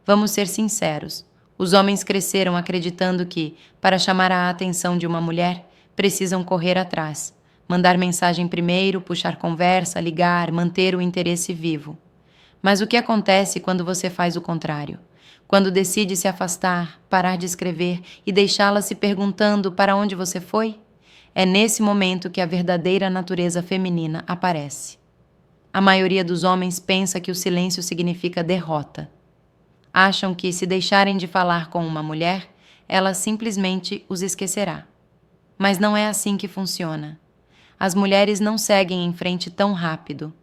Vamos ser sinceros. Os homens cresceram acreditando que, para chamar a atenção de uma mulher, precisam correr atrás, mandar mensagem primeiro, puxar conversa, ligar, manter o interesse vivo. Mas o que acontece quando você faz o contrário? Quando decide se afastar, parar de escrever e deixá-la se perguntando para onde você foi? É nesse momento que a verdadeira natureza feminina aparece. A maioria dos homens pensa que o silêncio significa derrota. Acham que, se deixarem de falar com uma mulher, ela simplesmente os esquecerá. Mas não é assim que funciona. As mulheres não seguem em frente tão rápido.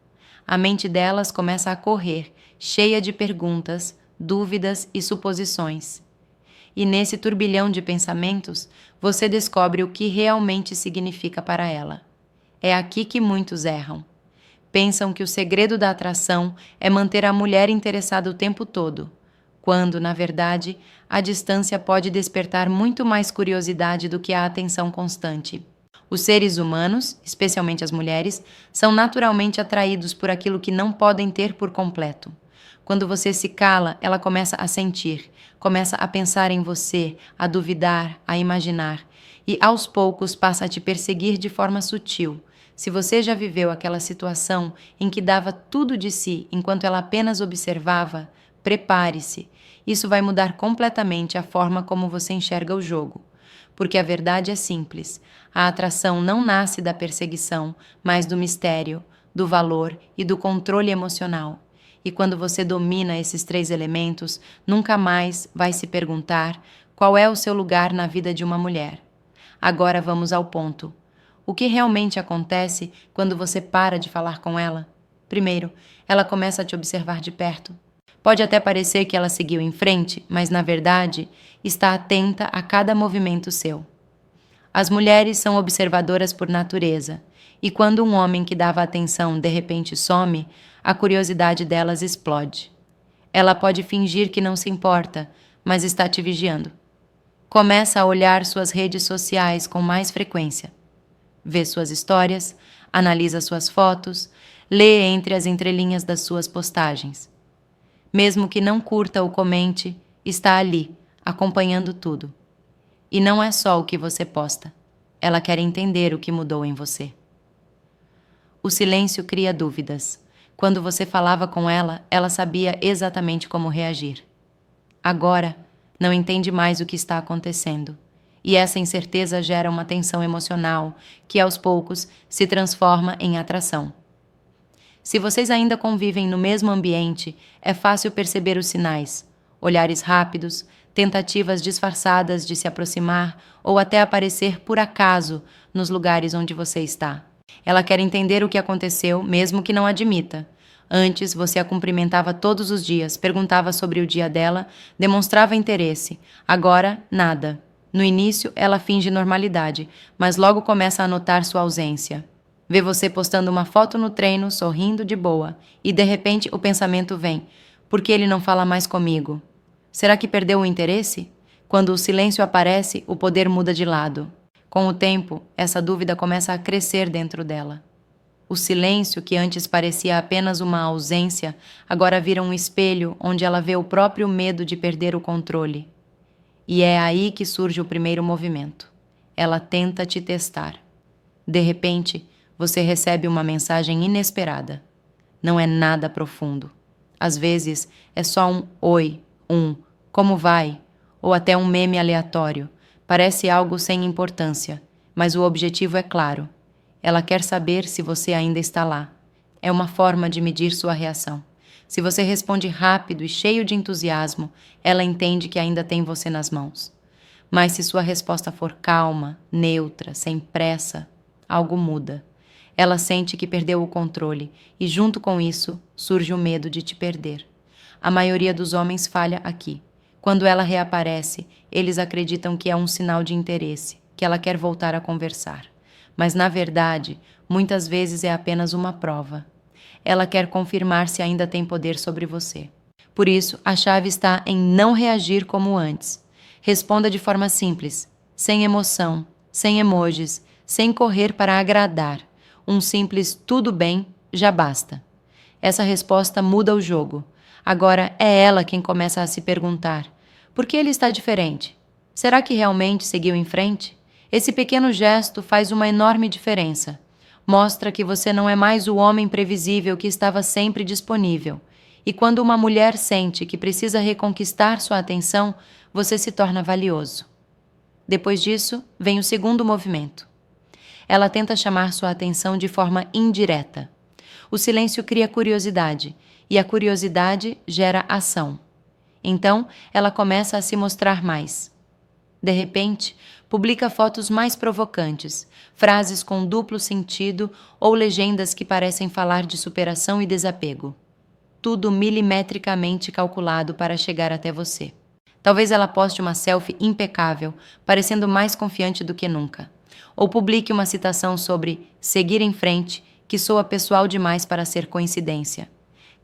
A mente delas começa a correr, cheia de perguntas, dúvidas e suposições. E nesse turbilhão de pensamentos, você descobre o que realmente significa para ela. É aqui que muitos erram. Pensam que o segredo da atração é manter a mulher interessada o tempo todo, quando, na verdade, a distância pode despertar muito mais curiosidade do que a atenção constante. Os seres humanos, especialmente as mulheres, são naturalmente atraídos por aquilo que não podem ter por completo. Quando você se cala, ela começa a sentir, começa a pensar em você, a duvidar, a imaginar, e aos poucos passa a te perseguir de forma sutil. Se você já viveu aquela situação em que dava tudo de si enquanto ela apenas observava, prepare-se. Isso vai mudar completamente a forma como você enxerga o jogo. Porque a verdade é simples. A atração não nasce da perseguição, mas do mistério, do valor e do controle emocional. E quando você domina esses 3 elementos, nunca mais vai se perguntar qual é o seu lugar na vida de uma mulher. Agora vamos ao ponto. O que realmente acontece quando você para de falar com ela? Primeiro, ela começa a te observar de perto. Pode até parecer que ela seguiu em frente, mas na verdade está atenta a cada movimento seu. As mulheres são observadoras por natureza, e quando um homem que dava atenção de repente some, a curiosidade delas explode. Ela pode fingir que não se importa, mas está te vigiando. Começa a olhar suas redes sociais com mais frequência. Vê suas histórias, analisa suas fotos, lê entre as entrelinhas das suas postagens. Mesmo que não curta ou comente, está ali, acompanhando tudo. E não é só o que você posta. Ela quer entender o que mudou em você. O silêncio cria dúvidas. Quando você falava com ela, ela sabia exatamente como reagir. Agora, não entende mais o que está acontecendo. E essa incerteza gera uma tensão emocional que, aos poucos, se transforma em atração. Se vocês ainda convivem no mesmo ambiente, é fácil perceber os sinais. Olhares rápidos, tentativas disfarçadas de se aproximar ou até aparecer por acaso nos lugares onde você está. Ela quer entender o que aconteceu, mesmo que não admita. Antes, você a cumprimentava todos os dias, perguntava sobre o dia dela, demonstrava interesse. Agora, nada. No início, ela finge normalidade, mas logo começa a notar sua ausência. Vê você postando uma foto no treino, sorrindo de boa, e de repente o pensamento vem: por que ele não fala mais comigo? Será que perdeu o interesse? Quando o silêncio aparece, o poder muda de lado. Com o tempo, essa dúvida começa a crescer dentro dela. O silêncio, que antes parecia apenas uma ausência, agora vira um espelho onde ela vê o próprio medo de perder o controle. E é aí que surge o primeiro movimento. Ela tenta te testar. De repente, você recebe uma mensagem inesperada. Não é nada profundo. Às vezes, é só um oi, como vai? Ou até um meme aleatório. Parece algo sem importância, mas o objetivo é claro. Ela quer saber se você ainda está lá. É uma forma de medir sua reação. Se você responde rápido e cheio de entusiasmo, ela entende que ainda tem você nas mãos. Mas se sua resposta for calma, neutra, sem pressa, algo muda. Ela sente que perdeu o controle e, junto com isso, surge o medo de te perder. A maioria dos homens falha aqui. Quando ela reaparece, eles acreditam que é um sinal de interesse, que ela quer voltar a conversar. Mas, na verdade, muitas vezes é apenas uma prova. Ela quer confirmar se ainda tem poder sobre você. Por isso, a chave está em não reagir como antes. Responda de forma simples, sem emoção, sem emojis, sem correr para agradar. Um simples tudo bem já basta. Essa resposta muda o jogo. Agora é ela quem começa a se perguntar: por que ele está diferente? Será que realmente seguiu em frente? Esse pequeno gesto faz uma enorme diferença. Mostra que você não é mais o homem previsível que estava sempre disponível. E quando uma mulher sente que precisa reconquistar sua atenção, você se torna valioso. Depois disso, vem o segundo movimento. Ela tenta chamar sua atenção de forma indireta. O silêncio cria curiosidade, e a curiosidade gera ação. Então, ela começa a se mostrar mais. De repente, publica fotos mais provocantes, frases com duplo sentido ou legendas que parecem falar de superação e desapego. Tudo milimetricamente calculado para chegar até você. Talvez ela poste uma selfie impecável, parecendo mais confiante do que nunca. Ou publique uma citação sobre seguir em frente, que soa pessoal demais para ser coincidência.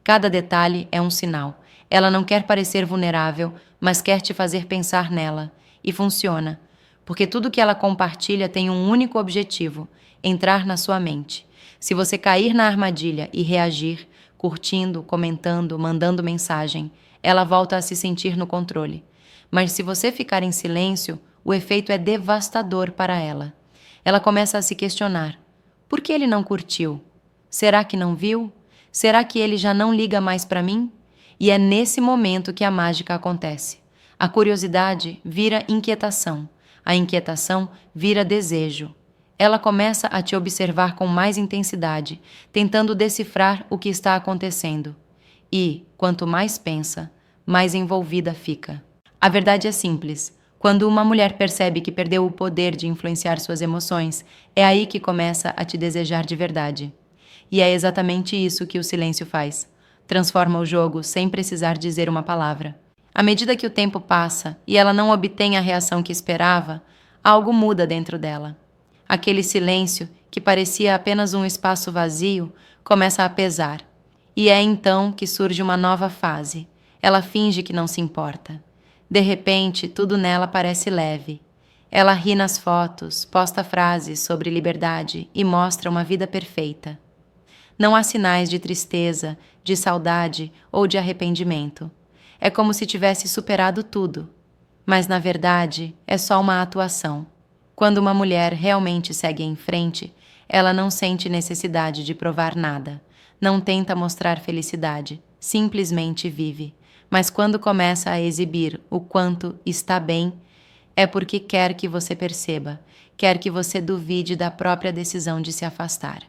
Cada detalhe é um sinal. Ela não quer parecer vulnerável, mas quer te fazer pensar nela. E funciona, porque tudo que ela compartilha tem um único objetivo: entrar na sua mente. Se você cair na armadilha e reagir, curtindo, comentando, mandando mensagem, ela volta a se sentir no controle. Mas se você ficar em silêncio, o efeito é devastador para ela. Ela começa a se questionar: por que ele não curtiu? Será que não viu? Será que ele já não liga mais para mim? E é nesse momento que a mágica acontece. A curiosidade vira inquietação. A inquietação vira desejo. Ela começa a te observar com mais intensidade, tentando decifrar o que está acontecendo. E, quanto mais pensa, mais envolvida fica. A verdade é simples. Quando uma mulher percebe que perdeu o poder de influenciar suas emoções, é aí que começa a te desejar de verdade. E é exatamente isso que o silêncio faz. Transforma o jogo sem precisar dizer uma palavra. À medida que o tempo passa e ela não obtém a reação que esperava, algo muda dentro dela. Aquele silêncio, que parecia apenas um espaço vazio, começa a pesar. E é então que surge uma nova fase. Ela finge que não se importa. De repente, tudo nela parece leve. Ela ri nas fotos, posta frases sobre liberdade e mostra uma vida perfeita. Não há sinais de tristeza, de saudade ou de arrependimento. É como se tivesse superado tudo. Mas, na verdade, é só uma atuação. Quando uma mulher realmente segue em frente, ela não sente necessidade de provar nada. Não tenta mostrar felicidade, simplesmente vive. Mas quando começa a exibir o quanto está bem, é porque quer que você perceba, quer que você duvide da própria decisão de se afastar.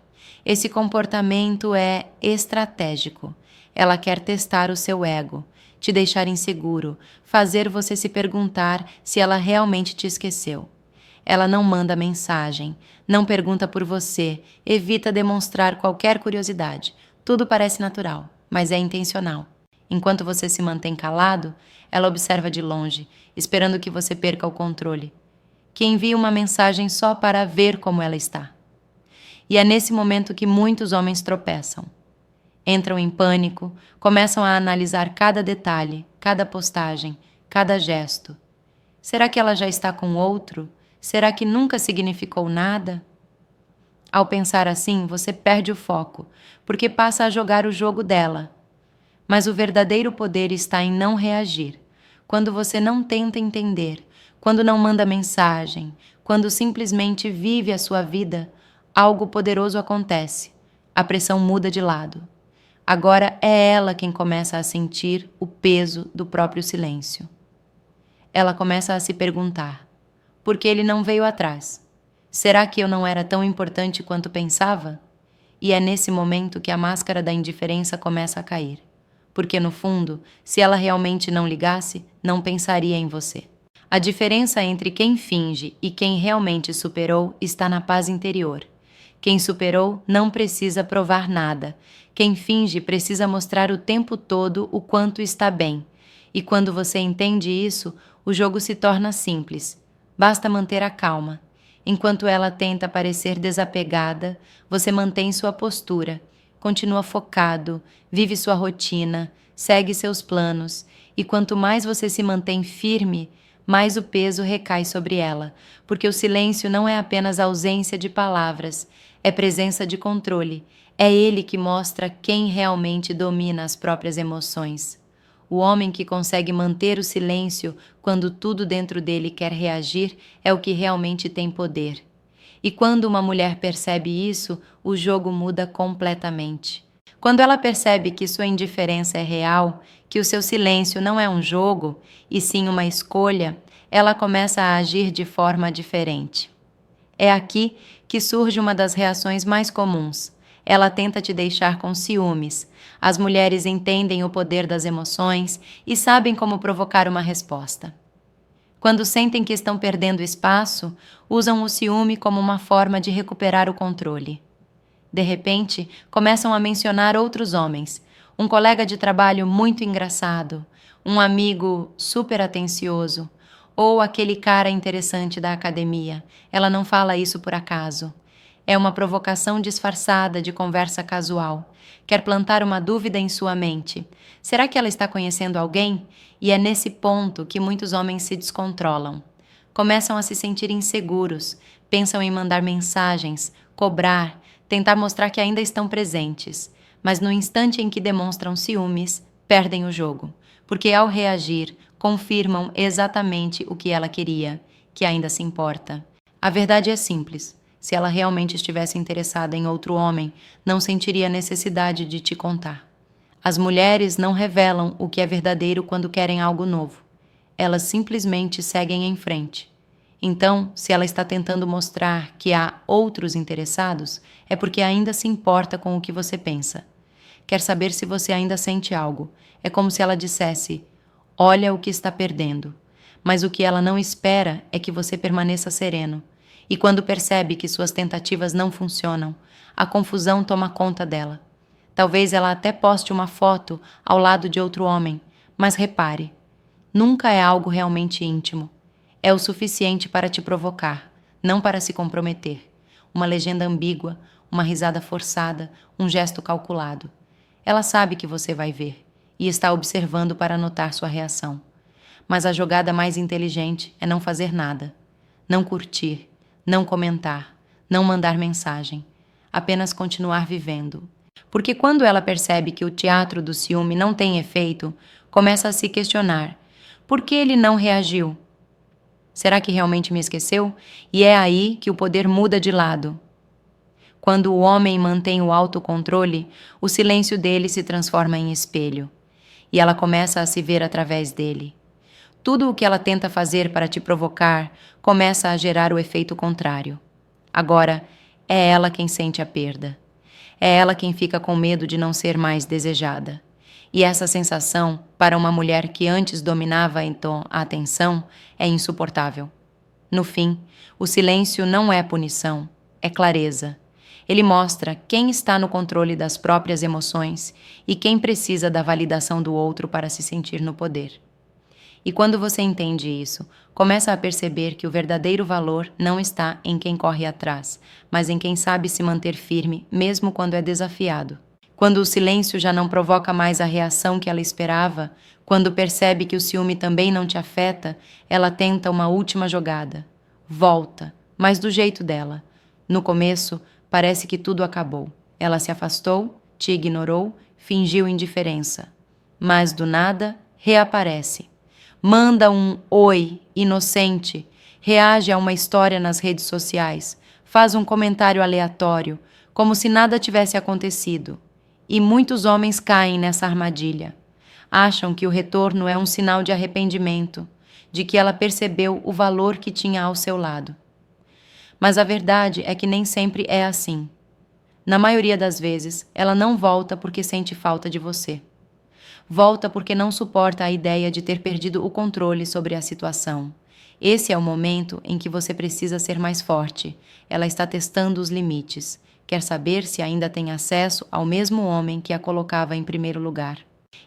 Esse comportamento é estratégico. Ela quer testar o seu ego, te deixar inseguro, fazer você se perguntar se ela realmente te esqueceu. Ela não manda mensagem, não pergunta por você, evita demonstrar qualquer curiosidade. Tudo parece natural, mas é intencional. Enquanto você se mantém calado, ela observa de longe, esperando que você perca o controle, que envie uma mensagem só para ver como ela está. E é nesse momento que muitos homens tropeçam. Entram em pânico, começam a analisar cada detalhe, cada postagem, cada gesto. Será que ela já está com outro? Será que nunca significou nada? Ao pensar assim, você perde o foco, porque passa a jogar o jogo dela. Mas o verdadeiro poder está em não reagir. Quando você não tenta entender, quando não manda mensagem, quando simplesmente vive a sua vida, algo poderoso acontece. A pressão muda de lado. Agora é ela quem começa a sentir o peso do próprio silêncio. Ela começa a se perguntar: por que ele não veio atrás? Será que eu não era tão importante quanto pensava? E é nesse momento que a máscara da indiferença começa a cair. Porque, no fundo, se ela realmente não ligasse, não pensaria em você. A diferença entre quem finge e quem realmente superou está na paz interior. Quem superou não precisa provar nada. Quem finge precisa mostrar o tempo todo o quanto está bem. E quando você entende isso, o jogo se torna simples. Basta manter a calma. Enquanto ela tenta parecer desapegada, você mantém sua postura, continua focado, vive sua rotina, segue seus planos, e quanto mais você se mantém firme, mais o peso recai sobre ela, porque o silêncio não é apenas ausência de palavras, é presença de controle. É ele que mostra quem realmente domina as próprias emoções. O homem que consegue manter o silêncio quando tudo dentro dele quer reagir é o que realmente tem poder. E quando uma mulher percebe isso, o jogo muda completamente. Quando ela percebe que sua indiferença é real, que o seu silêncio não é um jogo, e sim uma escolha, ela começa a agir de forma diferente. É aqui que surge uma das reações mais comuns. Ela tenta te deixar com ciúmes. As mulheres entendem o poder das emoções e sabem como provocar uma resposta. Quando sentem que estão perdendo espaço, usam o ciúme como uma forma de recuperar o controle. De repente, começam a mencionar outros homens, um colega de trabalho muito engraçado, um amigo super atencioso, ou aquele cara interessante da academia. Ela não fala isso por acaso. É uma provocação disfarçada de conversa casual. Quer plantar uma dúvida em sua mente. Será que ela está conhecendo alguém? E é nesse ponto que muitos homens se descontrolam. Começam a se sentir inseguros, pensam em mandar mensagens, cobrar, tentar mostrar que ainda estão presentes. Mas no instante em que demonstram ciúmes, perdem o jogo, porque ao reagir, confirmam exatamente o que ela queria, que ainda se importa. A verdade é simples. Se ela realmente estivesse interessada em outro homem, não sentiria a necessidade de te contar. As mulheres não revelam o que é verdadeiro quando querem algo novo. Elas simplesmente seguem em frente. Então, se ela está tentando mostrar que há outros interessados, é porque ainda se importa com o que você pensa. Quer saber se você ainda sente algo. É como se ela dissesse: olha o que está perdendo. Mas o que ela não espera é que você permaneça sereno. E quando percebe que suas tentativas não funcionam, a confusão toma conta dela. Talvez ela até poste uma foto ao lado de outro homem, mas repare, nunca é algo realmente íntimo. É o suficiente para te provocar, não para se comprometer. Uma legenda ambígua, uma risada forçada, um gesto calculado. Ela sabe que você vai ver e está observando para notar sua reação. Mas a jogada mais inteligente é não fazer nada, não curtir, não comentar, não mandar mensagem, apenas continuar vivendo. Porque quando ela percebe que o teatro do ciúme não tem efeito, começa a se questionar: por que ele não reagiu? Será que realmente me esqueceu? E é aí que o poder muda de lado. Quando o homem mantém o autocontrole, o silêncio dele se transforma em espelho. E ela começa a se ver através dele. Tudo o que ela tenta fazer para te provocar começa a gerar o efeito contrário. Agora, é ela quem sente a perda. É ela quem fica com medo de não ser mais desejada. E essa sensação, para uma mulher que antes dominava então a atenção, é insuportável. No fim, o silêncio não é punição, é clareza. Ele mostra quem está no controle das próprias emoções e quem precisa da validação do outro para se sentir no poder. E quando você entende isso, começa a perceber que o verdadeiro valor não está em quem corre atrás, mas em quem sabe se manter firme mesmo quando é desafiado. Quando o silêncio já não provoca mais a reação que ela esperava, quando percebe que o ciúme também não te afeta, ela tenta uma última jogada. Volta, mas do jeito dela. No começo, parece que tudo acabou. Ela se afastou, te ignorou, fingiu indiferença. Mas do nada, reaparece. Manda um oi inocente, reage a uma história nas redes sociais, faz um comentário aleatório, como se nada tivesse acontecido. E muitos homens caem nessa armadilha. Acham que o retorno é um sinal de arrependimento, de que ela percebeu o valor que tinha ao seu lado. Mas a verdade é que nem sempre é assim. Na maioria das vezes, ela não volta porque sente falta de você. Volta porque não suporta a ideia de ter perdido o controle sobre a situação. Esse é o momento em que você precisa ser mais forte. Ela está testando os limites. Quer saber se ainda tem acesso ao mesmo homem que a colocava em primeiro lugar.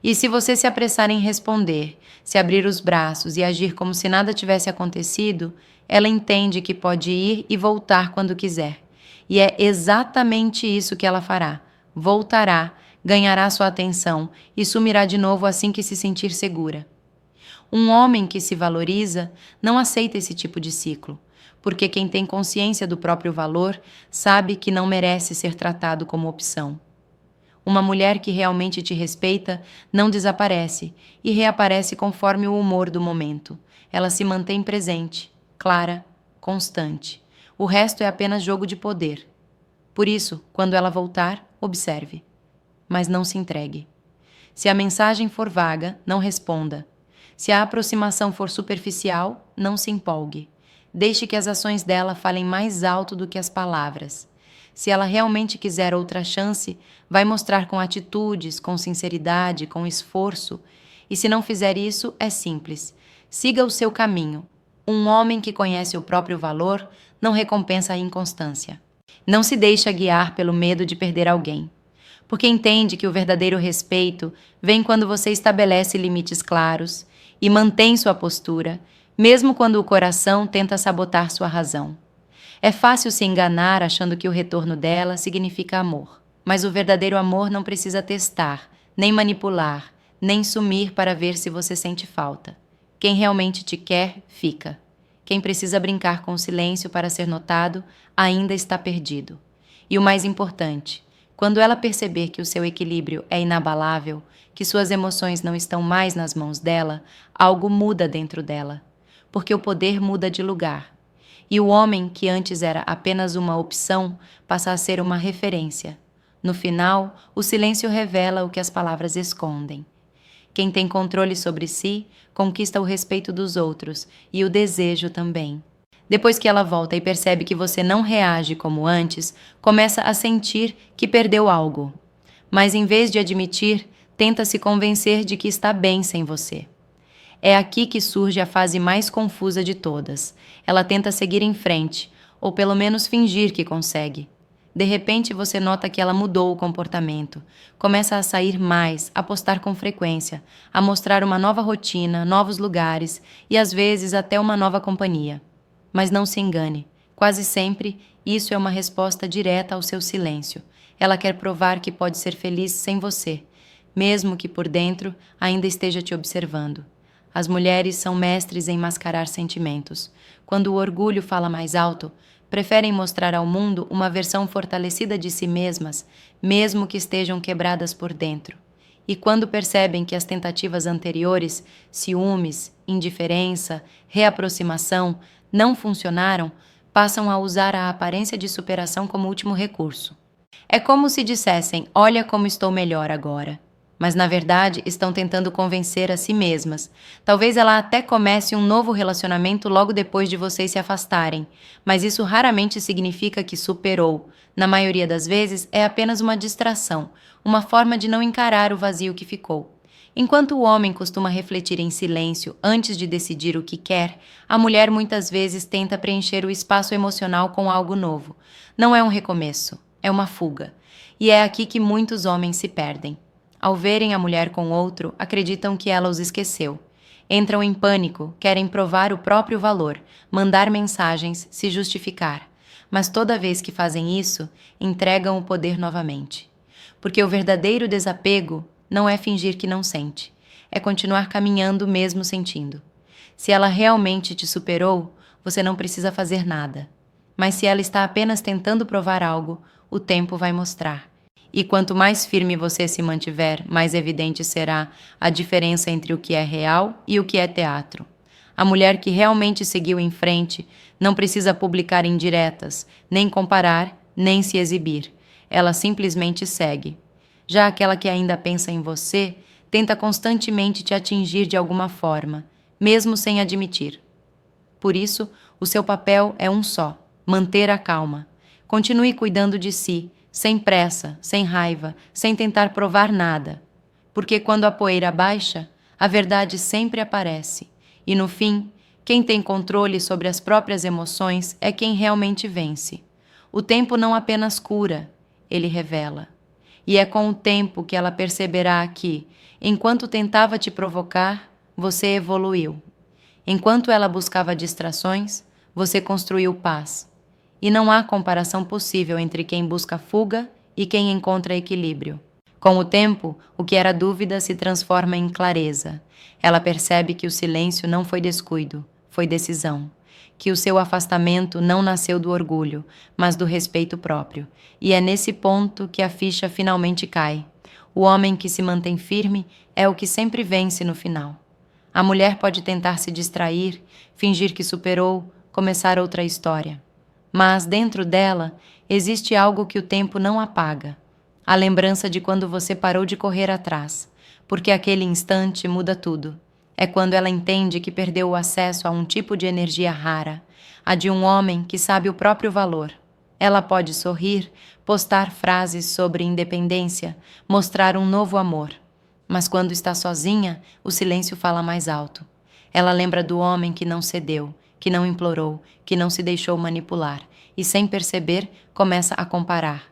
E se você se apressar em responder, se abrir os braços e agir como se nada tivesse acontecido, ela entende que pode ir e voltar quando quiser. E é exatamente isso que ela fará. Voltará, ganhará sua atenção e sumirá de novo assim que se sentir segura. Um homem que se valoriza não aceita esse tipo de ciclo, porque quem tem consciência do próprio valor sabe que não merece ser tratado como opção. Uma mulher que realmente te respeita não desaparece e reaparece conforme o humor do momento. Ela se mantém presente, clara, constante. O resto é apenas jogo de poder. Por isso, quando ela voltar, observe. Mas não se entregue. Se a mensagem for vaga, não responda. Se a aproximação for superficial, não se empolgue. Deixe que as ações dela falem mais alto do que as palavras. Se ela realmente quiser outra chance, vai mostrar com atitudes, com sinceridade, com esforço. E se não fizer isso, é simples. Siga o seu caminho. Um homem que conhece o próprio valor não recompensa a inconstância. Não se deixa guiar pelo medo de perder alguém, porque entende que o verdadeiro respeito vem quando você estabelece limites claros e mantém sua postura, mesmo quando o coração tenta sabotar sua razão. É fácil se enganar achando que o retorno dela significa amor, mas o verdadeiro amor não precisa testar, nem manipular, nem sumir para ver se você sente falta. Quem realmente te quer, fica. Quem precisa brincar com o silêncio para ser notado, ainda está perdido. E o mais importante, quando ela perceber que o seu equilíbrio é inabalável, que suas emoções não estão mais nas mãos dela, algo muda dentro dela, porque o poder muda de lugar. E o homem que antes era apenas uma opção passa a ser uma referência. No final, o silêncio revela o que as palavras escondem. Quem tem controle sobre si, conquista o respeito dos outros e o desejo também. Depois que ela volta e percebe que você não reage como antes, começa a sentir que perdeu algo. Mas em vez de admitir, tenta se convencer de que está bem sem você. É aqui que surge a fase mais confusa de todas. Ela tenta seguir em frente, ou pelo menos fingir que consegue. De repente você nota que ela mudou o comportamento, começa a sair mais, a postar com frequência, a mostrar uma nova rotina, novos lugares e às vezes até uma nova companhia. Mas não se engane, quase sempre isso é uma resposta direta ao seu silêncio. Ela quer provar que pode ser feliz sem você, mesmo que por dentro ainda esteja te observando. As mulheres são mestres em mascarar sentimentos. Quando o orgulho fala mais alto, preferem mostrar ao mundo uma versão fortalecida de si mesmas, mesmo que estejam quebradas por dentro. E quando percebem que as tentativas anteriores, ciúmes, indiferença, reaproximação, não funcionaram, passam a usar a aparência de superação como último recurso. É como se dissessem: olha como estou melhor agora. Mas na verdade estão tentando convencer a si mesmas. Talvez ela até comece um novo relacionamento logo depois de vocês se afastarem, mas isso raramente significa que superou. Na maioria das vezes é apenas uma distração, uma forma de não encarar o vazio que ficou. Enquanto o homem costuma refletir em silêncio antes de decidir o que quer, a mulher muitas vezes tenta preencher o espaço emocional com algo novo. Não é um recomeço, é uma fuga. E é aqui que muitos homens se perdem. Ao verem a mulher com outro, acreditam que ela os esqueceu. Entram em pânico, querem provar o próprio valor, mandar mensagens, se justificar. Mas toda vez que fazem isso, entregam o poder novamente. Porque o verdadeiro desapego não é fingir que não sente, é continuar caminhando mesmo sentindo. Se ela realmente te superou, você não precisa fazer nada. Mas se ela está apenas tentando provar algo, o tempo vai mostrar. E quanto mais firme você se mantiver, mais evidente será a diferença entre o que é real e o que é teatro. A mulher que realmente seguiu em frente não precisa publicar indiretas, nem comparar, nem se exibir. Ela simplesmente segue. Já aquela que ainda pensa em você, tenta constantemente te atingir de alguma forma, mesmo sem admitir. Por isso, o seu papel é um só: manter a calma. Continue cuidando de si, sem pressa, sem raiva, sem tentar provar nada. Porque quando a poeira baixa, a verdade sempre aparece. E no fim, quem tem controle sobre as próprias emoções é quem realmente vence. O tempo não apenas cura, ele revela. E é com o tempo que ela perceberá que, enquanto tentava te provocar, você evoluiu. Enquanto ela buscava distrações, você construiu paz. E não há comparação possível entre quem busca fuga e quem encontra equilíbrio. Com o tempo, o que era dúvida se transforma em clareza. Ela percebe que o silêncio não foi descuido, foi decisão. Que o seu afastamento não nasceu do orgulho, mas do respeito próprio. E é nesse ponto que a ficha finalmente cai. O homem que se mantém firme é o que sempre vence no final. A mulher pode tentar se distrair, fingir que superou, começar outra história. Mas dentro dela existe algo que o tempo não apaga. A lembrança de quando você parou de correr atrás, porque aquele instante muda tudo. É quando ela entende que perdeu o acesso a um tipo de energia rara, a de um homem que sabe o próprio valor. Ela pode sorrir, postar frases sobre independência, mostrar um novo amor. Mas quando está sozinha, o silêncio fala mais alto. Ela lembra do homem que não cedeu, que não implorou, que não se deixou manipular, e sem perceber, começa a comparar.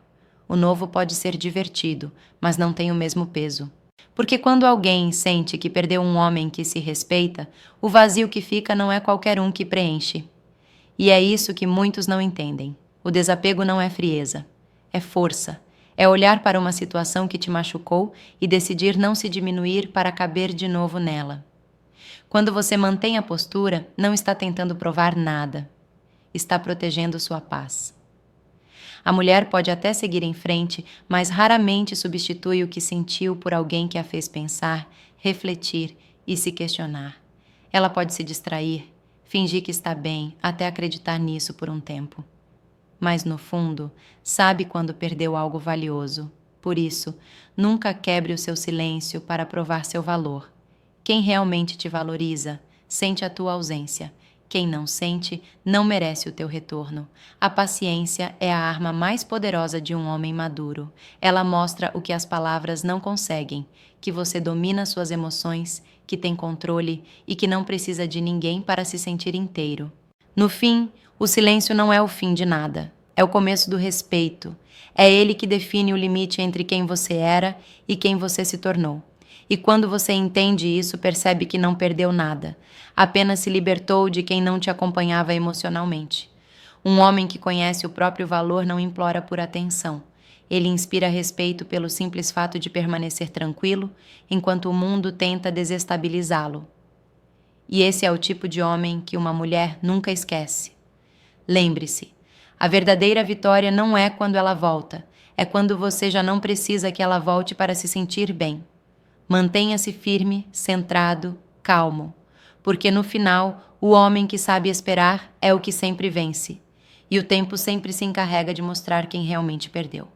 O novo pode ser divertido, mas não tem o mesmo peso. Porque quando alguém sente que perdeu um homem que se respeita, o vazio que fica não é qualquer um que preenche. E é isso que muitos não entendem. O desapego não é frieza, é força. É olhar para uma situação que te machucou e decidir não se diminuir para caber de novo nela. Quando você mantém a postura, não está tentando provar nada. Está protegendo sua paz. A mulher pode até seguir em frente, mas raramente substitui o que sentiu por alguém que a fez pensar, refletir e se questionar. Ela pode se distrair, fingir que está bem, até acreditar nisso por um tempo. Mas no fundo, sabe quando perdeu algo valioso. Por isso, nunca quebre o seu silêncio para provar seu valor. Quem realmente te valoriza, sente a tua ausência. Quem não sente, não merece o teu retorno. A paciência é a arma mais poderosa de um homem maduro. Ela mostra o que as palavras não conseguem, que você domina suas emoções, que tem controle e que não precisa de ninguém para se sentir inteiro. No fim, o silêncio não é o fim de nada. É o começo do respeito. É ele que define o limite entre quem você era e quem você se tornou. E quando você entende isso, percebe que não perdeu nada. Apenas se libertou de quem não te acompanhava emocionalmente. Um homem que conhece o próprio valor não implora por atenção. Ele inspira respeito pelo simples fato de permanecer tranquilo, enquanto o mundo tenta desestabilizá-lo. E esse é o tipo de homem que uma mulher nunca esquece. Lembre-se, a verdadeira vitória não é quando ela volta, é quando você já não precisa que ela volte para se sentir bem. Mantenha-se firme, centrado, calmo, porque no final, o homem que sabe esperar é o que sempre vence, e o tempo sempre se encarrega de mostrar quem realmente perdeu.